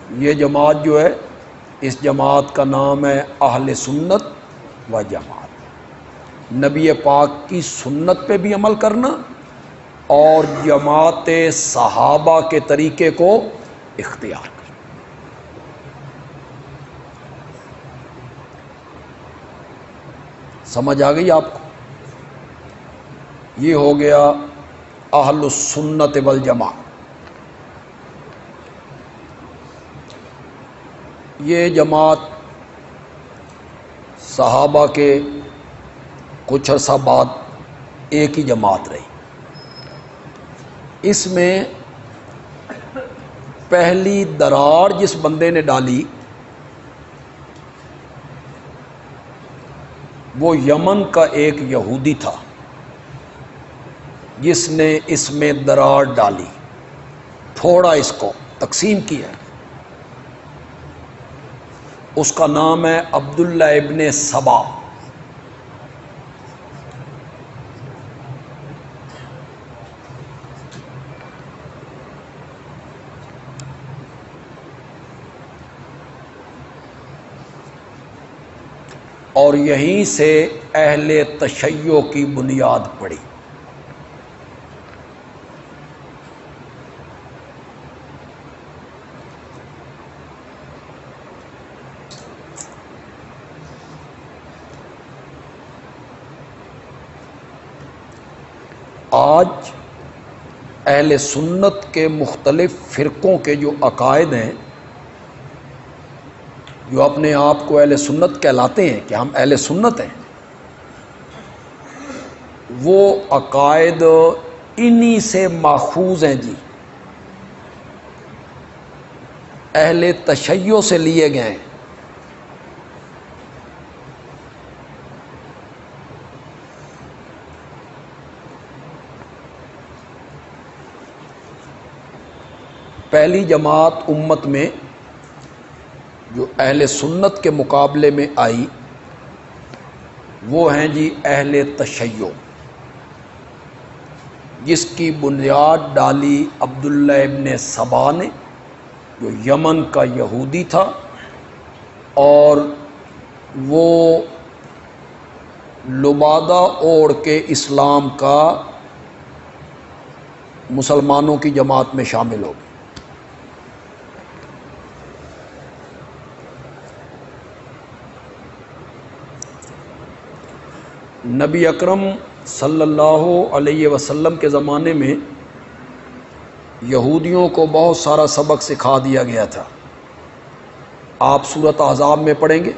یہ جماعت جو ہے، اس جماعت کا نام ہے اہل سنت و جماعت۔ نبی پاک کی سنت پہ بھی عمل کرنا اور جماعت صحابہ کے طریقے کو اختیار کرنا۔ سمجھ آ گئی آپ کو؟ یہ ہو گیا اہل السنت والجماعت۔ یہ جماعت صحابہ کے کچھ عرصہ بعد ایک ہی جماعت رہی۔ اس میں پہلی دراڑ جس بندے نے ڈالی وہ یمن کا ایک یہودی تھا جس نے اس میں دراڑ ڈالی، پھوڑا، اس کو تقسیم کیا۔ اس کا نام ہے عبداللہ ابن سبا۔ اور یہیں سے اہل تشیع کی بنیاد پڑی۔ آج اہل سنت کے مختلف فرقوں کے جو عقائد ہیں، جو اپنے آپ کو اہل سنت کہلاتے ہیں کہ ہم اہل سنت ہیں، وہ عقائد انہی سے ماخوذ ہیں جی، اہل تشیع سے لیے گئے ہیں۔ پہلی جماعت امت میں جو اہل سنت کے مقابلے میں آئی وہ ہیں جی اہل تشیع، جس کی بنیاد ڈالی عبداللہ ابن سبا نے، جو یمن کا یہودی تھا، اور وہ لبادہ اوڑھ کے اسلام کا مسلمانوں کی جماعت میں شامل ہو گیا۔ نبی اکرم صلی اللہ علیہ وسلم کے زمانے میں یہودیوں کو بہت سارا سبق سکھا دیا گیا تھا۔ آپ سورۃ احزاب میں پڑھیں گے،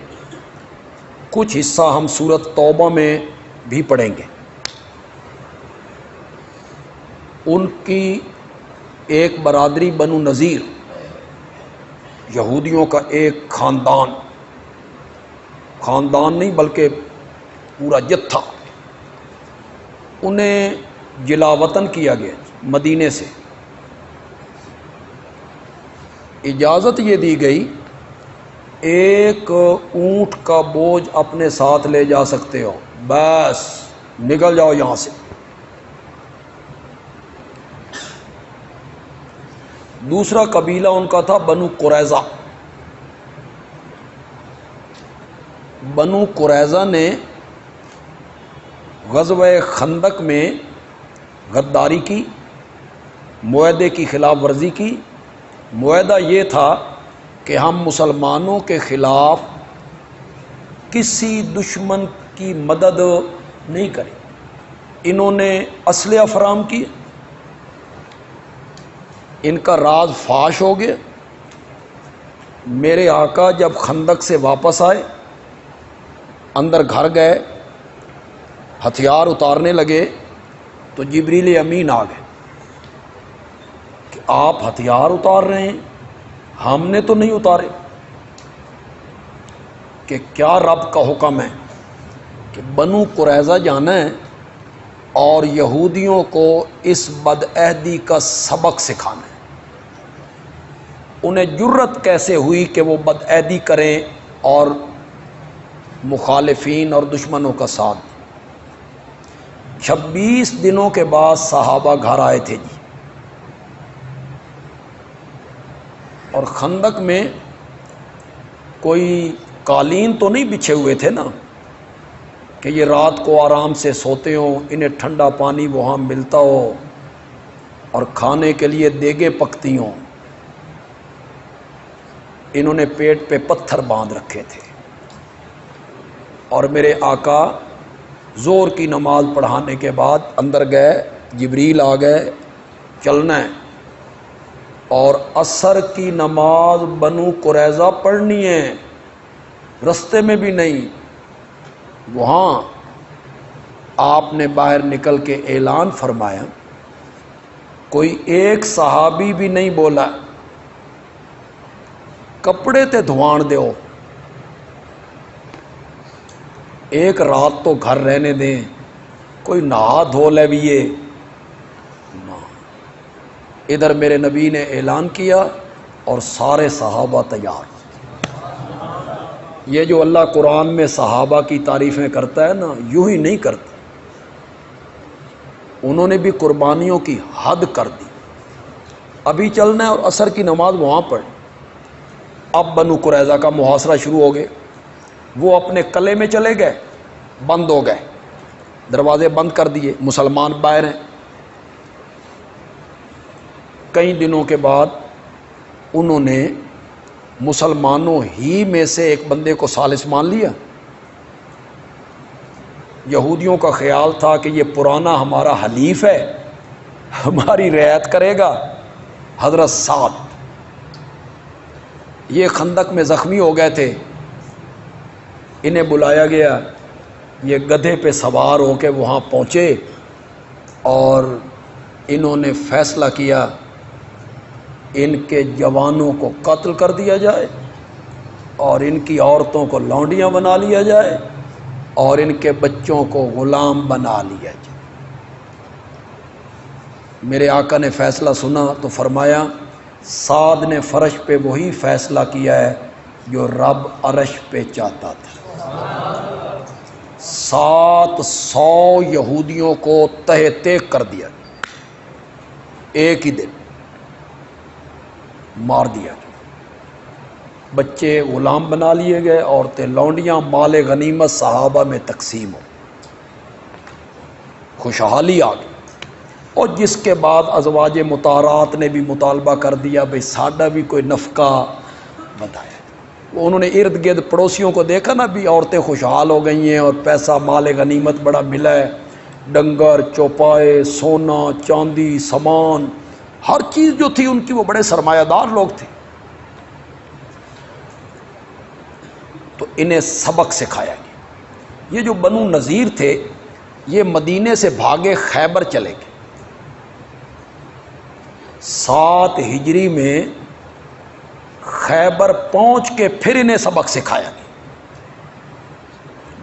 کچھ حصہ ہم سورۃ توبہ میں بھی پڑھیں گے۔ ان کی ایک برادری بنو نذیر، یہودیوں کا ایک خاندان نہیں بلکہ پورا جتھا، انہیں جلا وطن کیا گیا مدینے سے۔ اجازت یہ دی گئی ایک اونٹ کا بوجھ اپنے ساتھ لے جا سکتے ہو، بس نکل جاؤ یہاں سے۔ دوسرا قبیلہ ان کا تھا بنو قریظہ۔ بنو قریظہ نے غزوہ خندق میں غداری کی، معاہدے کی خلاف ورزی کی۔ معاہدہ یہ تھا کہ ہم مسلمانوں کے خلاف کسی دشمن کی مدد نہیں کریں۔ انہوں نے اسلحہ فراہم کی، ان کا راز فاش ہو گیا۔ میرے آقا جب خندق سے واپس آئے، اندر گھر گئے، ہتھیار اتارنے لگے تو جبریل امین آ گئے کہ آپ ہتھیار اتار رہے ہیں، ہم نے تو نہیں اتارے۔ کہ کیا رب کا حکم ہے کہ بنو قریظہ جانا ہے اور یہودیوں کو اس بدعہدی کا سبق سکھانا ہے۔ انہیں جرت کیسے ہوئی کہ وہ بدعہدی کریں اور مخالفین اور دشمنوں کا ساتھ دیں۔ 26 دنوں کے بعد صحابہ گھر آئے تھے جی، اور خندق میں کوئی قالین تو نہیں بچھے ہوئے تھے نا کہ یہ رات کو آرام سے سوتے ہوں، انہیں ٹھنڈا پانی وہاں ملتا ہو اور کھانے کے لیے دیگیں پکتی ہوں۔ انہوں نے پیٹ پہ پتھر باندھ رکھے تھے، اور میرے آقا زور کی نماز پڑھانے کے بعد اندر گئے، جبریل آ گئے، چلنا ہے، اور عصر کی نماز بنو قریظہ پڑھنی ہے، رستے میں بھی نہیں۔ وہاں آپ نے باہر نکل کے اعلان فرمایا، کوئی ایک صحابی بھی نہیں بولا کپڑے تے دھوان دیو، ایک رات تو گھر رہنے دیں، کوئی نہا دھو لے بھی یہ نہ۔ ادھر میرے نبی نے اعلان کیا اور سارے صحابہ تیار۔ یہ جو اللہ قرآن میں صحابہ کی تعریفیں کرتا ہے نا، یوں ہی نہیں کرتا، انہوں نے بھی قربانیوں کی حد کر دی۔ ابھی چلنا ہے اور عصر کی نماز وہاں پڑھ۔ اب بنو قریظہ کا محاصرہ شروع ہو گئے، وہ اپنے قلعے میں چلے گئے، بند ہو گئے، دروازے بند کر دیے، مسلمان باہر ہیں۔ کئی دنوں کے بعد انہوں نے مسلمانوں ہی میں سے ایک بندے کو ثالث مان لیا۔ یہودیوں کا خیال تھا کہ یہ پرانا ہمارا حلیف ہے، ہماری رعایت کرے گا، حضرت سعد۔ یہ خندق میں زخمی ہو گئے تھے، انہیں بلایا گیا، یہ گدھے پہ سوار ہو کے وہاں پہنچے اور انہوں نے فیصلہ کیا ان کے جوانوں کو قتل کر دیا جائے اور ان کی عورتوں کو لونڈیاں بنا لیا جائے اور ان کے بچوں کو غلام بنا لیا جائے۔ میرے آقا نے فیصلہ سنا تو فرمایا، سعد نے فرش پہ وہی فیصلہ کیا ہے جو رب عرش پہ چاہتا تھا۔ 700 یہودیوں کو تہہ تیغ کر دیا، ایک ہی دن مار دیا، بچے غلام بنا لیے گئے، عورتیں لونڈیاں، مال غنیمت صحابہ میں تقسیم ہو، خوشحالی آ گئی۔ اور جس کے بعد ازواج مطہرات نے بھی مطالبہ کر دیا بھئی ساڈا بھی کوئی نفقہ بتایا۔ انہوں نے ارد گرد پڑوسیوں کو دیکھا نا، بھی عورتیں خوشحال ہو گئی ہیں اور پیسہ مال غنیمت بڑا ملا ہے، ڈنگر چوپائے، سونا چاندی سامان، ہر چیز جو تھی ان کی، وہ بڑے سرمایہ دار لوگ تھے۔ تو انہیں سبق سکھایا گیا۔ یہ جو بنو نذیر تھے یہ مدینے سے بھاگے خیبر چلے گئے۔ 7 ہجری میں خیبر پہنچ کے پھر انہیں سبق سکھایا گیا۔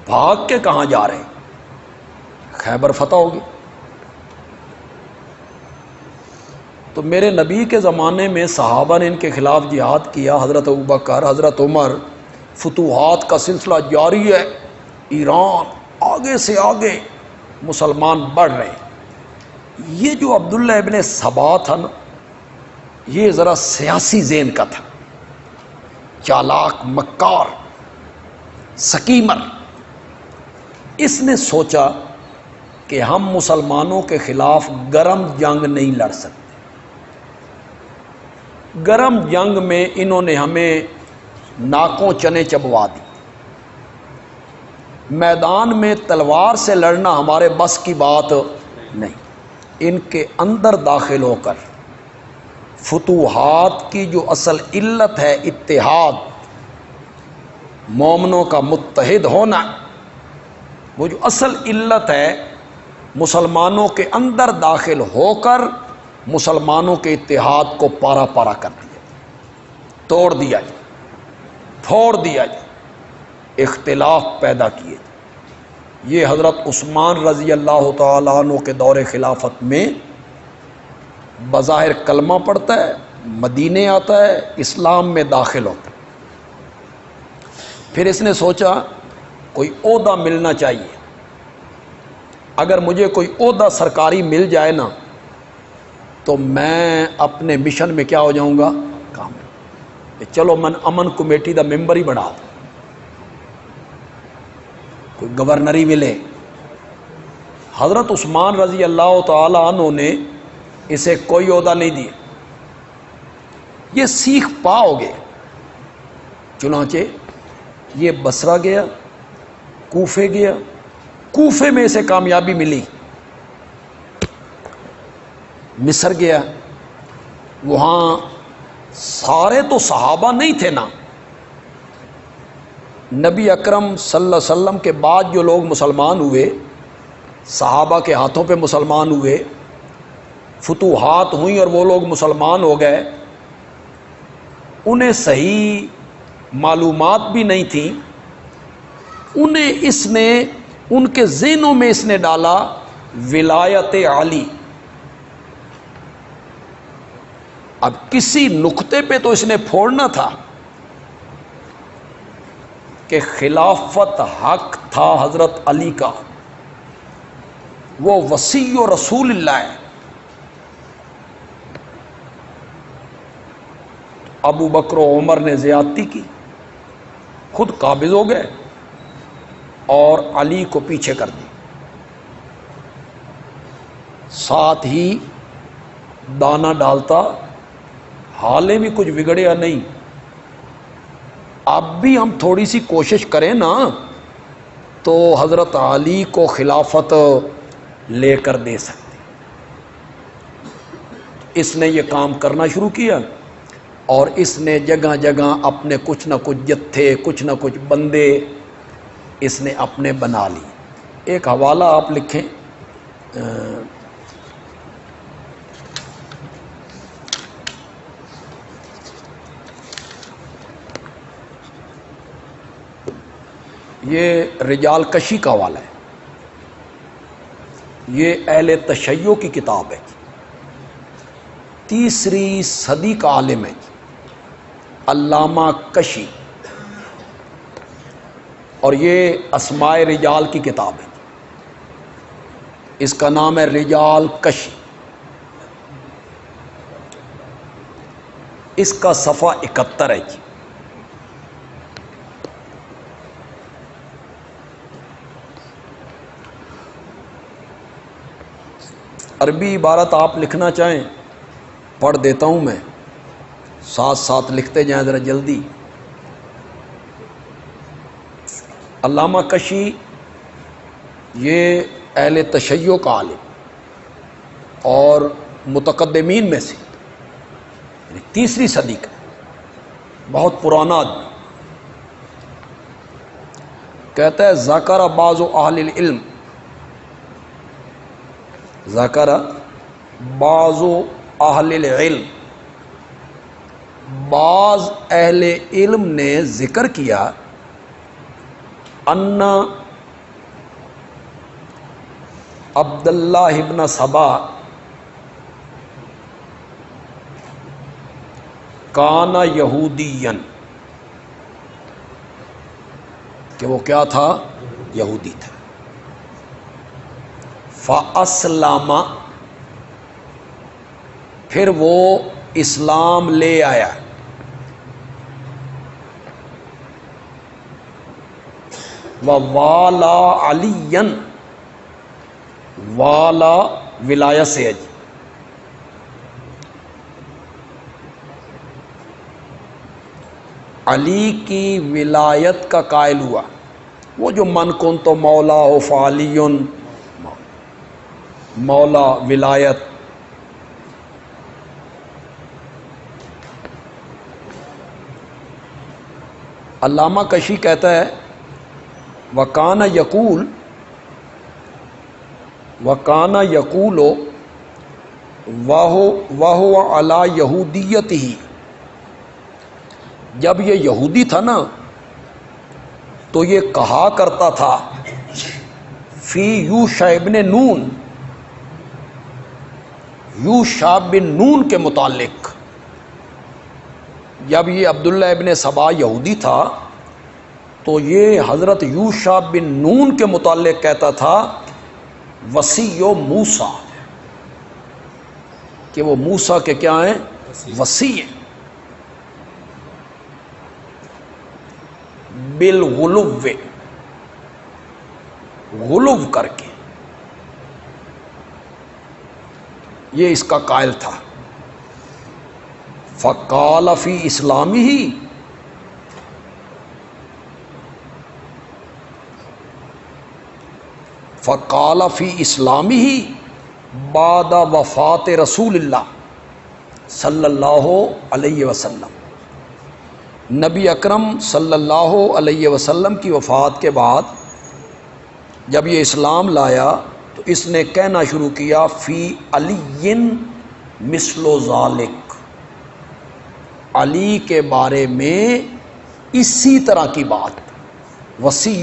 بھاگ کے کہاں جا رہے ہیں؟ خیبر فتح ہوگی۔ تو میرے نبی کے زمانے میں صحابہ نے ان کے خلاف جہاد کیا، حضرت ابوبکر، حضرت عمر، فتوحات کا سلسلہ جاری ہے، ایران آگے سے آگے مسلمان بڑھ رہے ہیں۔ یہ جو عبداللہ ابن سبا تھا نا، یہ ذرا سیاسی ذہن کا تھا، چالاک، مکار، سکیمر۔ اس نے سوچا کہ ہم مسلمانوں کے خلاف گرم جنگ نہیں لڑ سکتے، گرم جنگ میں انہوں نے ہمیں ناکوں چنے چبوا دی، میدان میں تلوار سے لڑنا ہمارے بس کی بات نہیں۔ ان کے اندر داخل ہو کر فتوحات کی جو اصل علت ہے، اتحاد، مومنوں کا متحد ہونا، وہ جو اصل علت ہے، مسلمانوں کے اندر داخل ہو کر مسلمانوں کے اتحاد کو پارا پارا کر دیا، توڑ دیا جائے، پھوڑ دیا جائے، اختلاف پیدا کیے جائے۔ یہ حضرت عثمان رضی اللہ تعالیٰ عنہ کے دور خلافت میں بظاہر کلمہ پڑھتا ہے، مدینے آتا ہے، اسلام میں داخل ہوتا ہے۔ پھر اس نے سوچا کوئی عہدہ ملنا چاہیے، اگر مجھے کوئی عہدہ سرکاری مل جائے نا تو میں اپنے مشن میں کیا ہو جاؤں گا، کام۔ کہ چلو من امن کمیٹی دا ممبر ہی بنا دو، کوئی گورنری ملے۔ حضرت عثمان رضی اللہ تعالی عنہ نے اسے کوئی عہدہ نہیں دیا، یہ سیکھ پاؤ گے۔ چنانچہ یہ بصرہ گیا، کوفے گیا، کوفے میں اسے کامیابی ملی، مصر گیا، وہاں سارے تو صحابہ نہیں تھے نا، نبی اکرم صلی اللہ علیہ وسلم کے بعد جو لوگ مسلمان ہوئے، صحابہ کے ہاتھوں پہ مسلمان ہوئے، فتوحات ہوئیں اور وہ لوگ مسلمان ہو گئے، انہیں صحیح معلومات بھی نہیں تھیں، انہیں اس نے ان کے ذہنوں میں اس نے ڈالا ولایت علی۔ اب کسی نقطے پہ تو اس نے پھوڑنا تھا کہ خلافت حق تھا حضرت علی کا، وہ وصی و رسول اللہ ہے۔ ابو بکر و عمر نے زیادتی کی، خود قابض ہو گئے اور علی کو پیچھے کر دی، ساتھ ہی دانہ ڈالتا، حالے بھی کچھ بگڑیا نہیں، اب بھی ہم تھوڑی سی کوشش کریں نا تو حضرت علی کو خلافت لے کر دے سکتے۔ اس نے یہ کام کرنا شروع کیا اور اس نے جگہ جگہ اپنے کچھ نہ کچھ جتھے، کچھ نہ کچھ بندے اس نے اپنے بنا لی۔ ایک حوالہ آپ لکھیں، یہ رجال کشی کا حوالہ ہے، یہ اہل تشیع کی کتاب ہے، 3 صدی کا عالم ہے علامہ کشی، اور یہ اسماء رجال کی کتاب ہے، اس کا نام ہے رجال کشی۔ اس کا صفحہ 71 ہے جی۔ عربی عبارت آپ لکھنا چاہیں پڑھ دیتا ہوں میں، ساتھ ساتھ لکھتے جائیں ذرا جلدی۔ علامہ کشی یہ اہل تشیع کا عالم اور متقدمین میں سے، یعنی 3 صدی کا، بہت پرانا آدمی، کہتا ہے ذکر بعض اہل العلم، ذکر بعض اہل العلم، بعض اہل علم نے ذکر کیا، ان عبداللہ ابن سبا کان یہودیًا، کہ وہ کیا تھا؟ یہودی تھا، فَأَسْلَمَ، پھر وہ اسلام لے آیا، وَوَالَا عَلِيًّا، والا ولایت سے ہے جی، علی کی ولایت کا قائل ہوا، وہ جو من کن تو مولا ہو فعلیٌ، مولا ولایت۔ علامہ کشی کہتا ہے وَكَانَ يَقُولُ وَهُوَ عَلَى يَهُودِيَّتِهِ، جب یہ یہودی تھا نا تو یہ کہا کرتا تھا فی یوشع ابن نون، یوشع بن نون کے متعلق، جب یہ عبداللہ ابن سبا یہودی تھا تو یہ حضرت یوشع بن نون کے متعلق کہتا تھا وصی موسیٰ، کہ وہ موسیٰ کے کیا ہیں؟ وصی ہیں۔ بالغلو، غلو کر کے یہ اس کا قائل تھا۔ فقال فی اسلامی ہی، فقال فی اسلامی ہی بعد وفات رسول اللہ صلی اللہ علیہ وسلم، نبی اکرم صلی اللہ علیہ وسلم کی وفات کے بعد جب یہ اسلام لایا تو اس نے کہنا شروع کیا فی علی مثل ذالک، علی کے بارے میں اسی طرح کی بات، وصی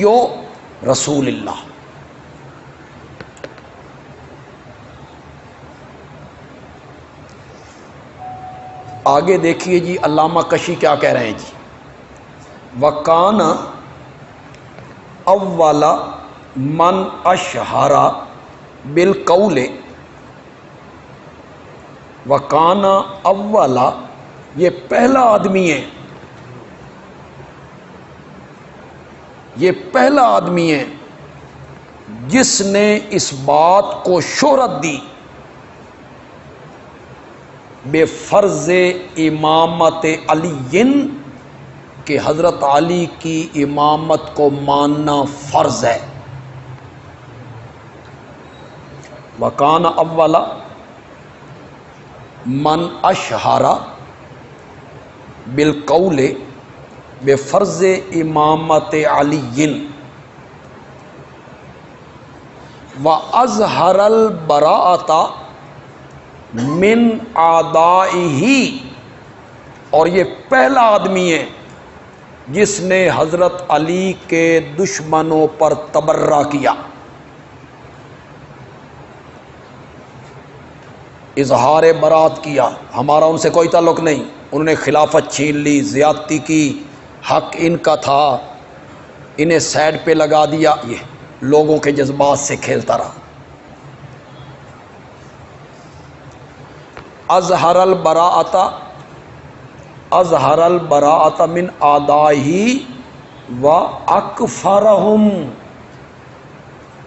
رسول اللہ۔ آگے دیکھیے جی علامہ کشی کیا کہہ رہے ہیں جی، وَكَانَ اول من اشہر بالقول، وَكَانَ اول، یہ پہلا آدمی ہے، یہ پہلا آدمی ہے جس نے اس بات کو شہرت دی بے فرض امامت علی، کہ حضرت علی کی امامت کو ماننا فرض ہے۔ وکان اول من اشہر بالقول بے فرض امامت علی واظہر البراءۃ من اعدائہ، اور یہ پہلا آدمی ہے جس نے حضرت علی کے دشمنوں پر تبرہ کیا، اظہار برات کیا، ہمارا ان سے کوئی تعلق نہیں، انہوں نے خلافت چھین لی، زیادتی کی، حق ان کا تھا، انہیں سائڈ پہ لگا دیا، یہ لوگوں کے جذبات سے کھیلتا رہا۔ اظہر البراءۃ، اظہر البراءۃ من اعدائہ واکفرہم،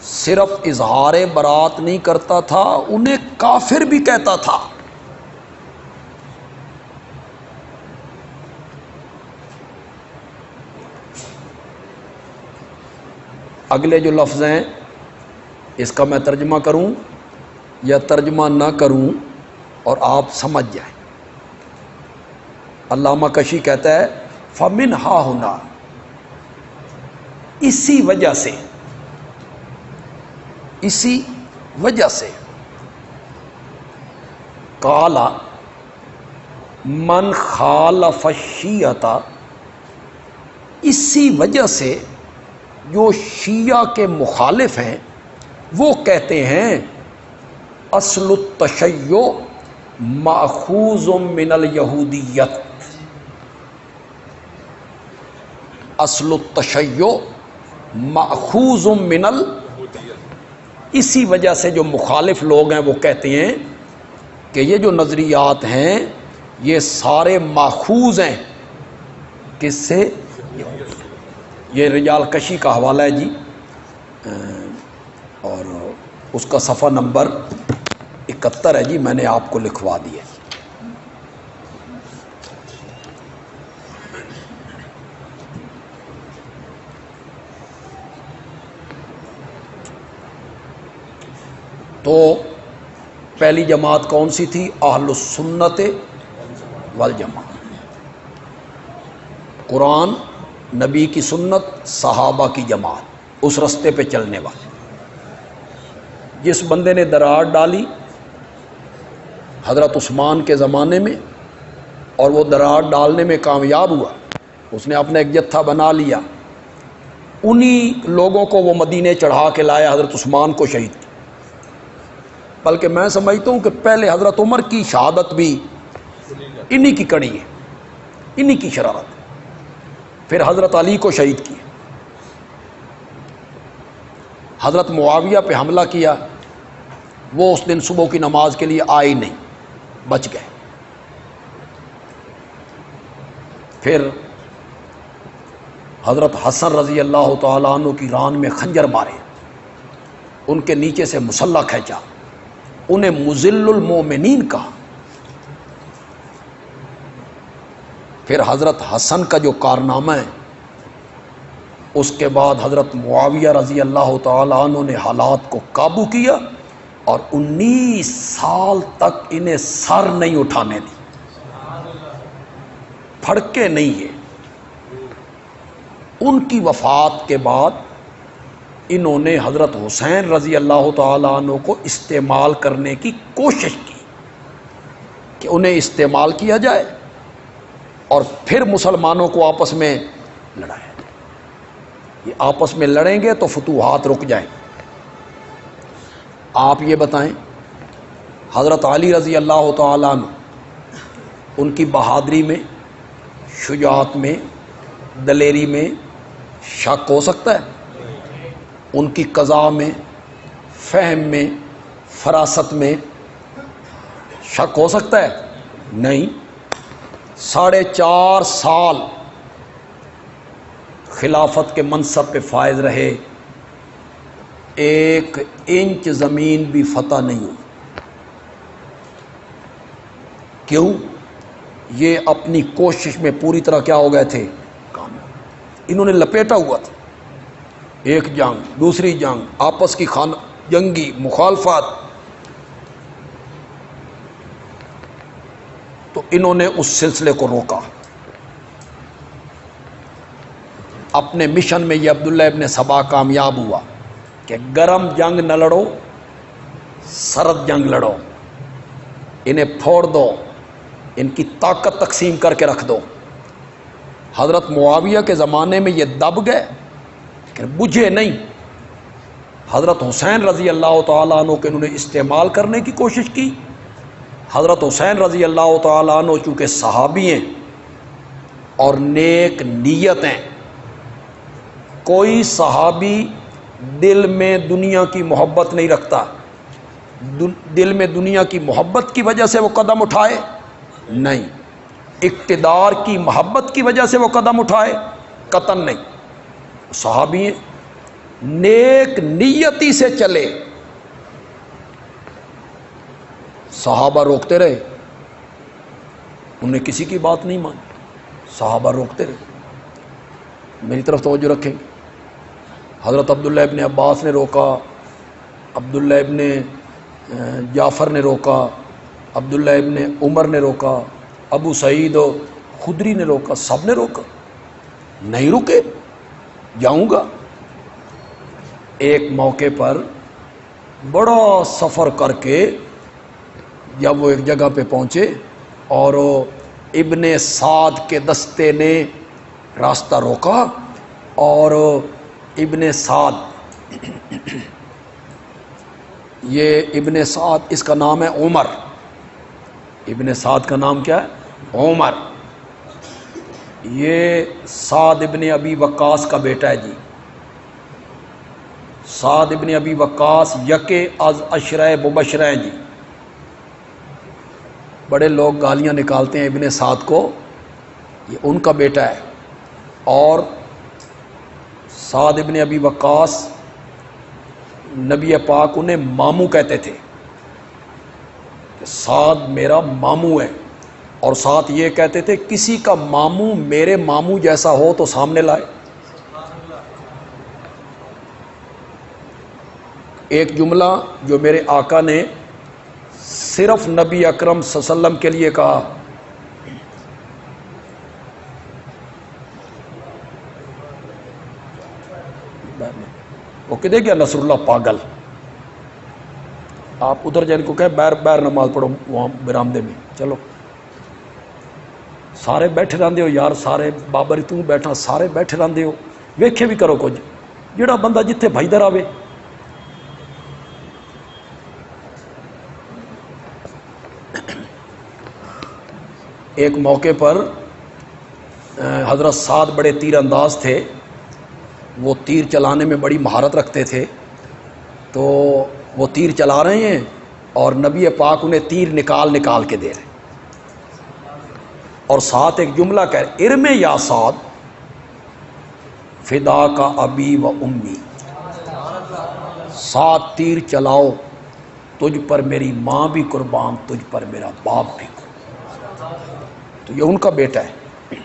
صرف اظہار برات نہیں کرتا تھا، انہیں کافر بھی کہتا تھا۔ اگلے جو لفظ ہیں اس کا میں ترجمہ کروں یا ترجمہ نہ کروں اور آپ سمجھ جائیں۔ علامہ کشی کہتا ہے فمن ہا ہونا، اسی وجہ سے، اسی وجہ سے قالا من خالف الشیعۃ، اسی وجہ سے جو شیعہ کے مخالف ہیں وہ کہتے ہیں اصل التشیع ماخوذ من الیہودیت، اصل التشیع ماخوذ من اسی وجہ سے جو مخالف لوگ ہیں وہ کہتے ہیں کہ یہ جو نظریات ہیں یہ سارے ماخوذ ہیں، کس سے؟ یہ رجال کشی کا حوالہ ہے جی، اور اس کا صفحہ نمبر 71 ہے جی، میں نے آپ کو لکھوا دیا۔ تو پہلی جماعت کون سی تھی؟ اہل السنت والجماعت، قرآن، نبی کی سنت، صحابہ کی جماعت، اس رستے پہ چلنے والے۔ جس بندے نے دراڑ ڈالی حضرت عثمان کے زمانے میں اور وہ دراڑ ڈالنے میں کامیاب ہوا، اس نے اپنا ایک جتھا بنا لیا، انہی لوگوں کو وہ مدینے چڑھا کے لایا، حضرت عثمان کو شہید کیا۔ بلکہ میں سمجھتا ہوں کہ پہلے حضرت عمر کی شہادت بھی انہی کی کڑی ہے، انہی کی شرارت ہے، پھر حضرت علی کو شہید کیا، حضرت معاویہ پہ حملہ کیا، وہ اس دن صبح کی نماز کے لیے آئے نہیں، بچ گئے۔ پھر حضرت حسن رضی اللہ تعالیٰ عنہ کی ران میں خنجر مارے، ان کے نیچے سے مسلح کھینچا، انہیں مذل المومنین کہا۔ پھر حضرت حسن کا جو کارنامہ ہے، اس کے بعد حضرت معاویہ رضی اللہ تعالیٰ عنہ نے حالات کو قابو کیا اور 19 سال تک انہیں سر نہیں اٹھانے دی، پھڑکے نہیں ہے۔ ان کی وفات کے بعد انہوں نے حضرت حسین رضی اللہ تعالیٰ عنہ کو استعمال کرنے کی کوشش کی کہ انہیں استعمال کیا جائے اور پھر مسلمانوں کو آپس میں لڑایا جائے۔ یہ آپس میں لڑیں گے تو فتوحات رک جائیں۔ آپ یہ بتائیں، حضرت علی رضی اللہ تعالیٰ عنہ، ان کی بہادری میں، شجاعت میں، دلیری میں شک ہو سکتا ہے؟ ان کی قضا میں، فہم میں، فراست میں شک ہو سکتا ہے؟ نہیں۔ 4.5 سال خلافت کے منصب پہ فائز رہے، 1 انچ زمین بھی فتح نہیں ہوئی۔ کیوں؟ یہ اپنی کوشش میں پوری طرح کیا ہو گئے تھے؟ انہوں نے لپیٹا ہوا تھا، ایک جنگ، دوسری جنگ، آپس کی جنگی مخالفات، تو انہوں نے اس سلسلے کو روکا۔ اپنے مشن میں یہ عبداللہ ابن سبا کامیاب ہوا کہ گرم جنگ نہ لڑو، سرد جنگ لڑو، انہیں پھوڑ دو، ان کی طاقت تقسیم کر کے رکھ دو۔ حضرت معاویہ کے زمانے میں یہ دب گئے کہ بجھے نہیں۔ حضرت حسین رضی اللہ تعالیٰ عنہ کے انہوں نے استعمال کرنے کی کوشش کی۔ حضرت حسین رضی اللہ تعالیٰ عنہ چونکہ صحابی ہیں اور نیک نیت ہیں، کوئی صحابی دل میں دنیا کی محبت نہیں رکھتا، دل میں دنیا کی محبت کی وجہ سے وہ قدم اٹھائے نہیں، اقتدار کی محبت کی وجہ سے وہ قدم اٹھائے قطعاً نہیں۔ صحابی ہیں، نیک نیتی سے چلے، صحابہ روکتے رہے، انہیں کسی کی بات نہیں مانی، صحابہ روکتے رہے۔ میری طرف توجہ رکھیں، حضرت عبداللہ ابن عباس نے روکا، عبداللہ ابن جعفر نے روکا، عبداللہ ابن عمر نے روکا، ابو سعید و خدری نے روکا، سب نے روکا، نہیں رکے، جاؤں گا۔ ایک موقع پر بڑا سفر کر کے جب وہ ایک جگہ پہ پہنچے اور ابن سعد کے دستے نے راستہ روکا، اور ابن سعد، یہ ابن سعد، اس کا نام ہے عمر، ابن سعد کا نام کیا ہے؟ عمر۔ یہ سعد ابن ابی وقاص کا بیٹا ہے جی۔ سعد ابن ابی وقاص یکے از عشرہ مبشرہ ہیں جی۔ بڑے لوگ گالیاں نکالتے ہیں ابن سعد کو، یہ ان کا بیٹا ہے۔ اور سعد ابن ابی وقاص، نبی پاک انہیں ماموں کہتے تھے کہ سعد میرا ماموں ہے، اور ساتھ یہ کہتے تھے کسی کا ماموں میرے ماموں جیسا ہو تو سامنے لائے۔ ایک جملہ جو میرے آقا نے صرف نبی اکرم صلی اللہ علیہ وسلم کے لیے کہا، وہ کدے گیا نصر اللہ پاگل، آپ ادھر جن کو کہیں بیر نماز پڑھو وہاں برامدے میں، چلو سارے بیٹھے رہندے ہو یار، سارے بابر تو بیٹھا، سارے بیٹھے رہندے ہو، ویکھے بھی کرو کچھ، جڑا بندہ جتھے بھائیدر آوے۔ ایک موقع پر حضرت سعد بڑے تیر انداز تھے، وہ تیر چلانے میں بڑی مہارت رکھتے تھے، تو وہ تیر چلا رہے ہیں اور نبی پاک انہیں تیر نکال نکال کے دے رہے، اور ساتھ ایک جملہ کہہ رہے، ارم یا سعد، فدا کا ابی و امی، 7 تیر چلاؤ، تجھ پر میری ماں بھی قربان، تجھ پر میرا باپ بھی قربان۔ تو یہ ان کا بیٹا ہے،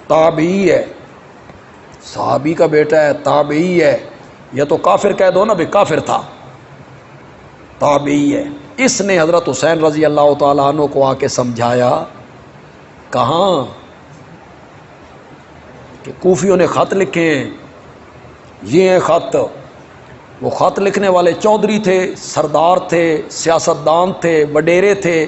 تابعی ہے، صحابی کا بیٹا ہے، تابعی ہے، یا تو کافر کہہ دو نا بھی کافر تھا، تابعی ہے۔ اس نے حضرت حسین رضی اللہ تعالیٰ عنہ کو آ کے سمجھایا، کہاں کہ کوفیوں نے خط لکھے ہیں، یہ ہیں خط۔ وہ خط لکھنے والے چودھری تھے، سردار تھے، سیاستدان تھے، وڈیرے تھے۔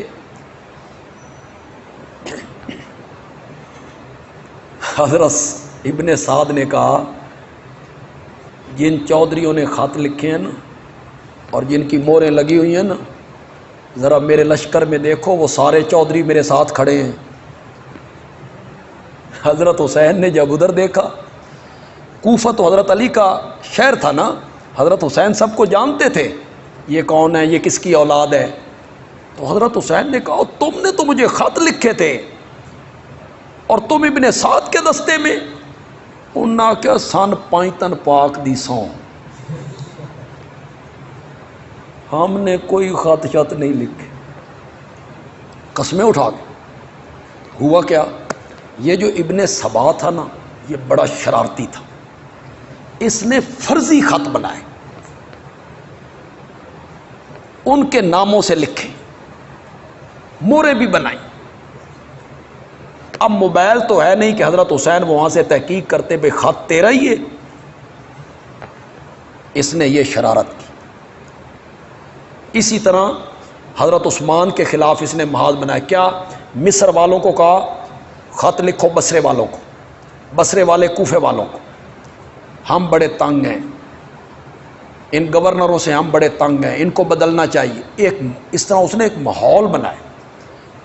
حضرت ابن سعد نے کہا جن چودھریوں نے خط لکھے ہیں نا اور جن کی مہریں لگی ہوئی ہیں نا، ذرا میرے لشکر میں دیکھو، وہ سارے چودھری میرے ساتھ کھڑے ہیں۔ حضرت حسین نے جب ادھر دیکھا، کوفہ تو حضرت علی کا شہر تھا نا، حضرت حسین سب کو جانتے تھے، یہ کون ہے، یہ کس کی اولاد ہے۔ تو حضرت حسین نے کہا تم نے تو مجھے خط لکھے تھے اور تم ابن سعد کے دستے میں؟ انہاں کیا سن پائتن پاک دی سوں، ہم نے کوئی خط شت نہیں لکھے، قسمیں اٹھا کے۔ ہوا کیا، یہ جو ابن سبا تھا نا، یہ بڑا شرارتی تھا، اس نے فرضی خط بنائے، ان کے ناموں سے لکھے، مورے بھی بنائی۔ اب موبائل تو ہے نہیں کہ حضرت حسین وہاں سے تحقیق کرتے بے خط تیرا ہی ہے، اس نے یہ شرارت کی۔ اسی طرح حضرت عثمان کے خلاف اس نے محاذ بنایا، کیا مصر والوں کو کہا خط لکھو بصرے والوں کو، بصرے والے کوفے والوں کو، ہم بڑے تنگ ہیں، ان گورنروں سے ہم بڑے تنگ ہیں، ان کو بدلنا چاہیے۔ ایک اس طرح اس نے ایک ماحول بنایا۔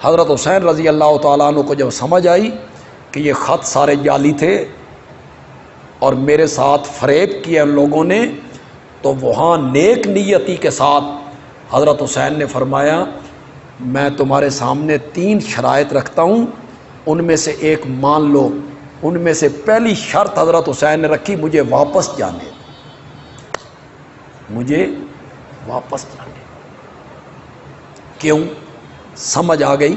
حضرت حسین رضی اللہ تعالیٰ عنہ کو جب سمجھ آئی کہ یہ خط سارے جعلی تھے اور میرے ساتھ فریب کیا ان لوگوں نے، تو وہاں نیک نیتی کے ساتھ حضرت حسین نے فرمایا میں تمہارے سامنے 3 شرائط رکھتا ہوں، ان میں سے ایک مان لو۔ ان میں سے پہلی شرط حضرت حسین نے رکھی، مجھے واپس جانے، مجھے واپس جانے۔ کیوں؟ سمجھ آ گئی،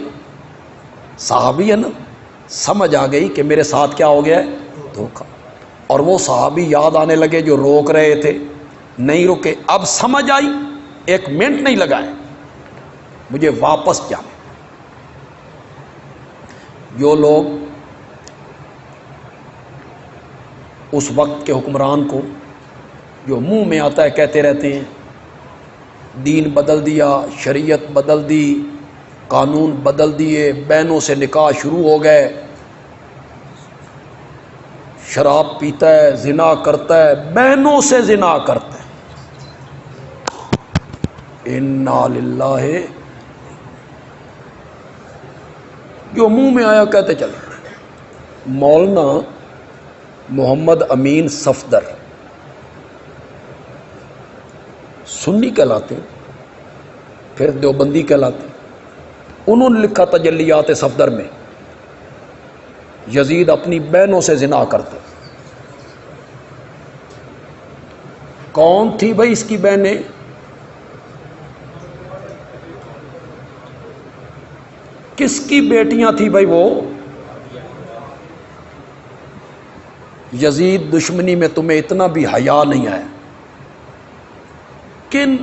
صحابی ہے نا، سمجھ آ گئی کہ میرے ساتھ کیا ہو گیا ہے، دھوکہ۔ اور وہ صحابی یاد آنے لگے جو روک رہے تھے، نہیں رکے، اب سمجھ آئی، 1 منٹ نہیں لگائے، مجھے واپس جانے۔ جو لوگ اس وقت کے حکمران کو جو منہ میں آتا ہے کہتے رہتے ہیں دین بدل دیا، شریعت بدل دی، قانون بدل دیے، بہنوں سے نکاح شروع ہو گئے، شراب پیتا ہے، زنا کرتا ہے، بہنوں سے زنا کرتا ہے، انا للہ، جو منہ میں آیا کہتے چلے۔ مولانا محمد امین صفدر سنی کہلاتے ہیں، پھر دیوبندی کہلاتے ہیں، انہوں نے لکھا تجلیات صفدر میں یزید اپنی بہنوں سے زنا کرتے۔ کون تھی بھائی اس کی بہنیں؟ کس کی بیٹیاں تھی بھائی وہ؟ یزید دشمنی میں تمہیں اتنا بھی حیا نہیں آیا؟ کن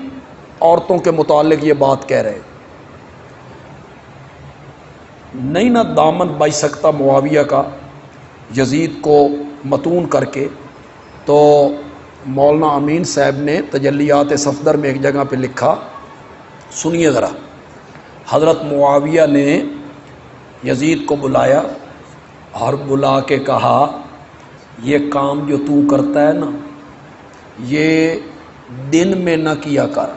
عورتوں کے متعلق یہ بات کہہ رہے؟ نہیں نہ دامن بچ سکتا معاویہ کا یزید کو متون کر کے۔ تو مولانا امین صاحب نے تجلیات صفدر میں ایک جگہ پہ لکھا، سنیے ذرا، حضرت معاویہ نے یزید کو بلایا اور بلا کے کہا یہ کام جو تو کرتا ہے نا، یہ دن میں نہ کیا کر،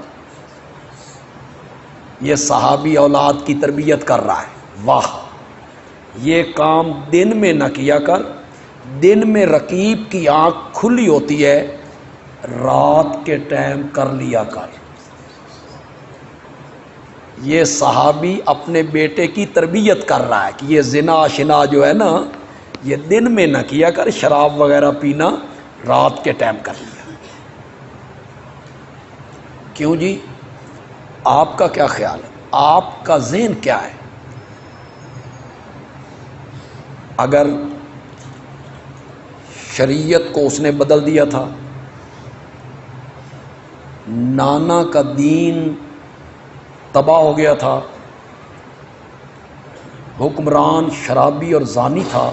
یہ صحابی اولاد کی تربیت کر رہا ہے، واہ، یہ کام دن میں نہ کیا کر، دن میں رقیب کی آنکھ کھلی ہوتی ہے، رات کے ٹائم کر لیا کر۔ یہ صحابی اپنے بیٹے کی تربیت کر رہا ہے کہ یہ زنا شنا جو ہے نا، یہ دن میں نہ کیا کر، شراب وغیرہ پینا رات کے ٹائم کر لیا۔ کیوں جی؟ آپ کا کیا خیال ہے؟ آپ کا ذہن کیا ہے؟ اگر شریعت کو اس نے بدل دیا تھا، نانا کا دین تباہ ہو گیا تھا، حکمران شرابی اور زانی تھا،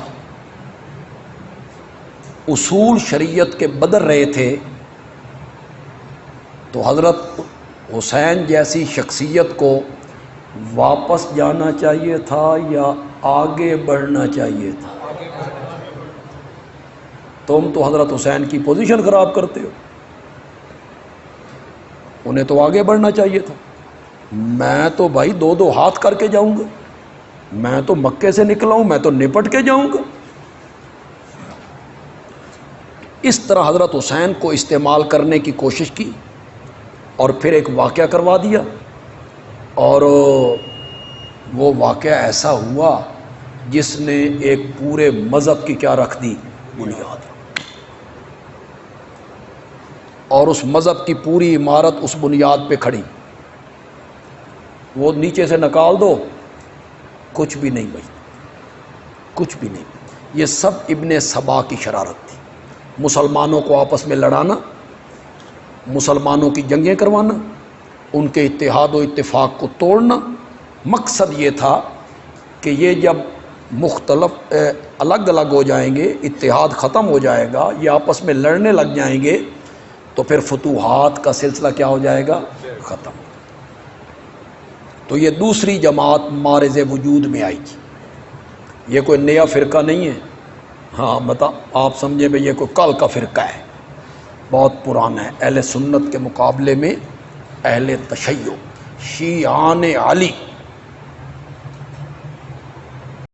اصول شریعت کے بدل رہے تھے، تو حضرت حسین جیسی شخصیت کو واپس جانا چاہیے تھا یا آگے بڑھنا چاہیے تھا؟ تم تو حضرت حسین کی پوزیشن خراب کرتے ہو، انہیں تو آگے بڑھنا چاہیے تھا۔ میں تو بھائی دو دو ہاتھ کر کے جاؤں گا، میں تو مکے سے نکلا ہوں، میں تو نپٹ کے جاؤں گا۔ اس طرح حضرت حسین کو استعمال کرنے کی کوشش کی اور پھر ایک واقعہ کروا دیا، اور وہ واقعہ ایسا ہوا جس نے ایک پورے مذہب کی کیا رکھ دی؟ بنیاد۔ اور اس مذہب کی پوری عمارت اس بنیاد پہ کھڑی، وہ نیچے سے نکال دو کچھ بھی نہیں بچتا، کچھ بھی نہیں۔ یہ سب ابن سبا کی شرارت تھی، مسلمانوں کو آپس میں لڑانا، مسلمانوں کی جنگیں کروانا، ان کے اتحاد و اتفاق کو توڑنا۔ مقصد یہ تھا کہ یہ جب مختلف الگ الگ ہو جائیں گے، اتحاد ختم ہو جائے گا، یہ آپس میں لڑنے لگ جائیں گے، تو پھر فتوحات کا سلسلہ کیا ہو جائے گا؟ ختم۔ تو یہ دوسری جماعت مارز وجود میں آئی تھی، یہ کوئی نیا فرقہ نہیں ہے۔ ہاں بتا آپ سمجھے بھئی یہ کوئی کل کا فرقہ ہے، بہت پرانا ہے۔ اہل سنت کے مقابلے میں اہل تشیع، شیعان علی